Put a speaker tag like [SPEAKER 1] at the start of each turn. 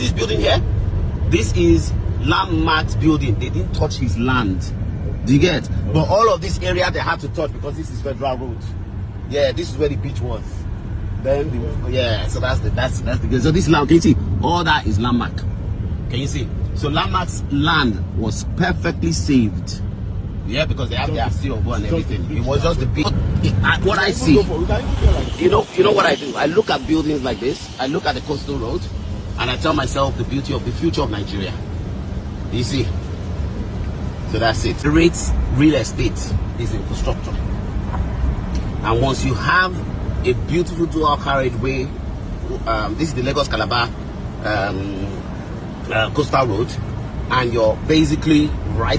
[SPEAKER 1] see this building here? This is landmarked building. They didn't touch his land. Do you get? But all of this area they had to touch because this is federal road. Yeah, this is where the beach was. Then yeah, so that's the so this land, can you see? All that is landmark. Can you see? So landmark's land was perfectly saved. Yeah, because they have their seal of and everything. It was just the big. What I see, you know what I do? I look at buildings like this. I look at the coastal road, and I tell myself the beauty of the future of Nigeria. You see? So that's it. The rates real estate is infrastructure, and once you have a beautiful dual carriageway, this is the Lagos-Calabar Coastal Road, and you're basically right